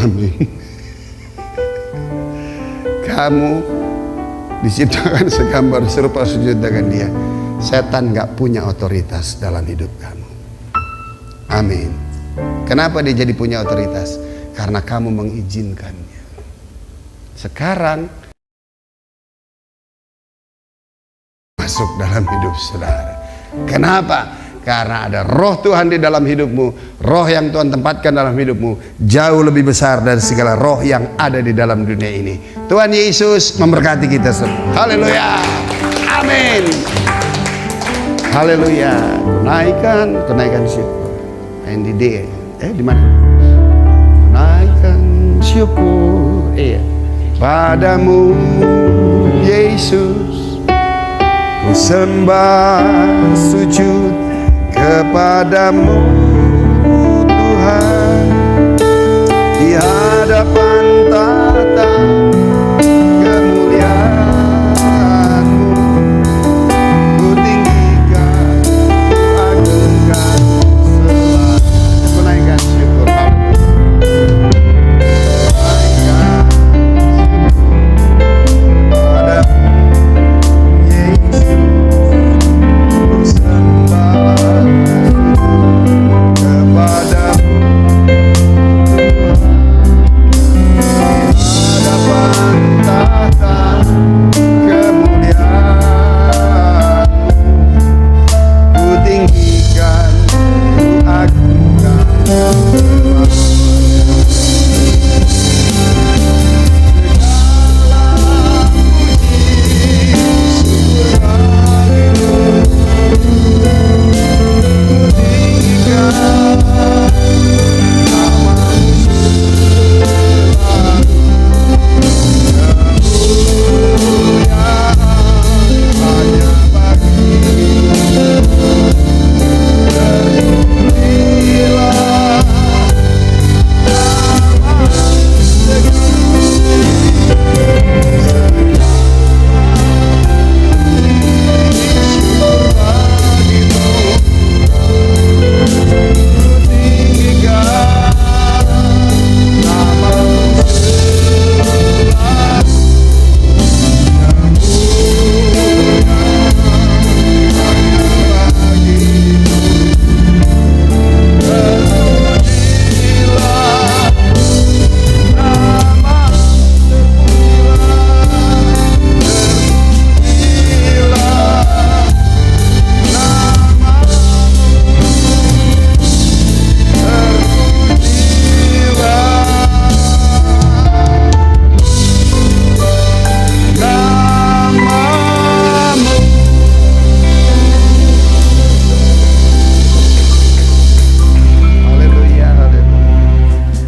Amin. Kamu diciptakan segambar serupa sujud dengan dia. Setan nggak punya otoritas dalam hidup kamu. Amin. Kenapa dia jadi punya otoritas? Karena kamu mengizinkannya. Sekarang masuk dalam hidup saudara. Kenapa? Karena ada roh Tuhan di dalam hidupmu. Roh yang Tuhan tempatkan dalam hidupmu jauh lebih besar dari segala roh yang ada di dalam dunia ini. Tuhan Yesus memberkati kita semua. Haleluya. Amin. Haleluya. Kenaikan syukur. Yang di D. Di mana? Kenaikan syukur. Padamu Yesus, ku sembah sujud kepadamu Tuhan, di hadapan tahta kemuliaan-Mu, ku tinggikan, ku agungkan selalu. Ku naikkan syukur.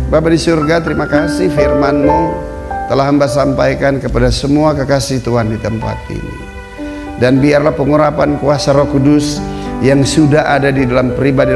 Bapa di surga, terima kasih firman-Mu telah hamba sampaikan kepada semua kekasih Tuhan di tempat ini. Dan biarlah pengurapan kuasa Roh Kudus yang sudah ada di dalam pribadi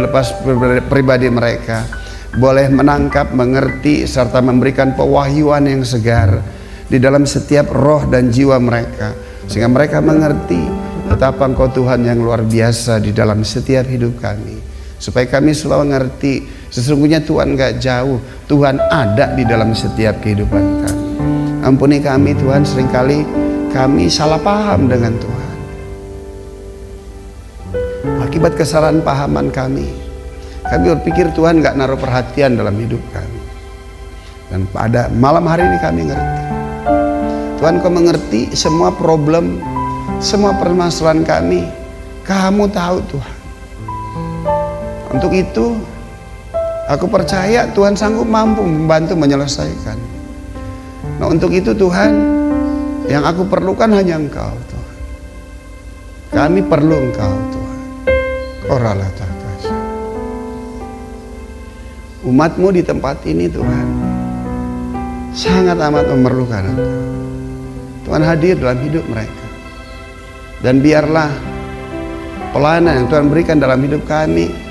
mereka boleh menangkap, mengerti, serta memberikan pewahyuan yang segar di dalam setiap roh dan jiwa mereka, sehingga mereka mengerti betapa Engkau Tuhan yang luar biasa di dalam setiap hidup kami. Supaya kami selalu mengerti sesungguhnya Tuhan gak jauh, Tuhan ada di dalam setiap kehidupan kami. Ampuni kami Tuhan, seringkali kami salah paham dengan Tuhan. Akibat kesalahan pahaman kami berpikir Tuhan gak naruh perhatian dalam hidup kami. Dan pada malam hari ini kami ngerti, Tuhan Kau mengerti semua problem, semua permasalahan kami. Kamu tahu Tuhan. Untuk itu aku percaya Tuhan sanggup mampu membantu menyelesaikan. Nah untuk itu Tuhan, yang aku perlukan hanya Engkau Tuhan. Kami perlu Engkau Tuhan. Oralah takasa. Umat-Mu di tempat ini Tuhan sangat amat memerlukan Engkau. Tuhan hadir dalam hidup mereka. Dan biarlah pelayanan yang Tuhan berikan dalam hidup kami,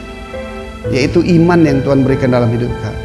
yaitu iman yang Tuhan berikan dalam hidup kami,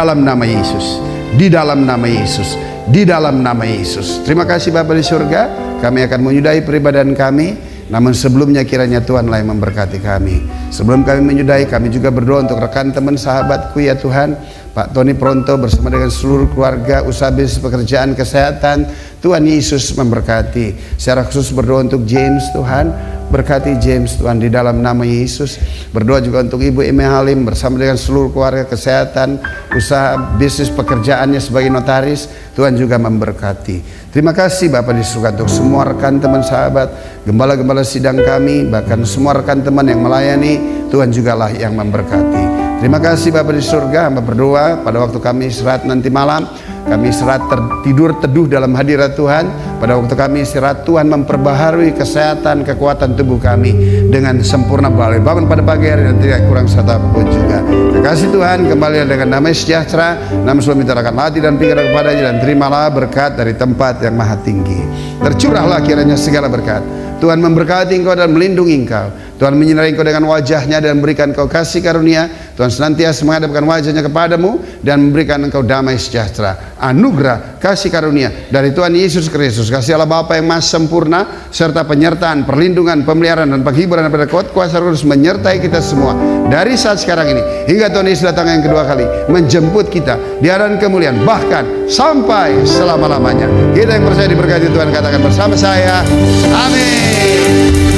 dalam nama Yesus, di dalam nama Yesus, di dalam nama Yesus. Terima kasih Bapa di surga. Kami akan menyudahi peribadahan kami, namun sebelumnya kiranya Tuhanlah yang memberkati kami. Sebelum kami menyudahi, kami juga berdoa untuk rekan teman sahabatku ya Tuhan, Pak Tony Pronto bersama dengan seluruh keluarga, usaha bisnis, pekerjaan, kesehatan. Tuhan Yesus memberkati. Secara khusus berdoa untuk James, Tuhan berkati James Tuhan di dalam nama Yesus. Berdoa juga untuk Ibu Eme Halim bersama dengan seluruh keluarga, kesehatan, usaha bisnis, pekerjaannya sebagai notaris. Tuhan juga memberkati. Terima kasih Bapak di surga untuk semua rekan teman sahabat, gembala-gembala sidang kami, bahkan semua rekan teman yang melayani. Tuhan jugalah yang memberkati. Terima kasih Bapak di surga. Hamba berdoa pada waktu kami istirahat nanti malam, kami istirahat tertidur teduh dalam hadirat Tuhan. Pada waktu kami istirahat, Tuhan memperbaharui kesehatan, kekuatan tubuh kami dengan sempurna balik bangun pada pagi hari dan tidak kurang satu apapun juga. Terima kasih Tuhan, kembali dengan damai sejahtera, nama suami terangkan hati dan pikiran kepadanya, dan terimalah berkat dari tempat yang maha tinggi. Tercurahlah kiranya segala berkat. Tuhan memberkati engkau dan melindungi engkau. Tuhan menyinari engkau dengan wajahnya dan memberikan engkau kasih karunia. Tuhan senantiasa menghadapkan wajahnya kepadamu dan memberikan engkau damai sejahtera, anugerah, kasih karunia dari Tuhan Yesus Kristus, kasih Allah Bapa yang maha sempurna, serta penyertaan, perlindungan, pemeliharaan dan penghiburan daripada kuasa Roh Kudus menyertai kita semua dari saat sekarang ini hingga Tuhan Yesus datang yang kedua kali menjemput kita di hadapan kemuliaan, bahkan sampai selama-lamanya. Kita yang percaya diberkati Tuhan katakan bersama saya, amin.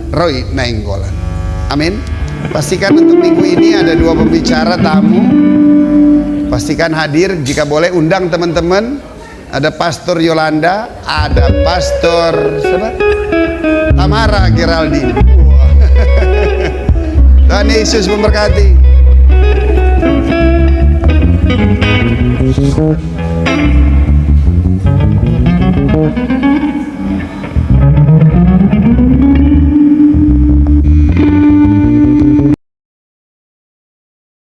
Roy Nainggolan. Amin. Pastikan untuk minggu ini ada 2 pembicara tamu. Pastikan hadir, jika boleh undang teman-teman. Ada Pastor Yolanda, ada Pastor siapa? Tamara Geraldine. Tuhan Yesus memberkati.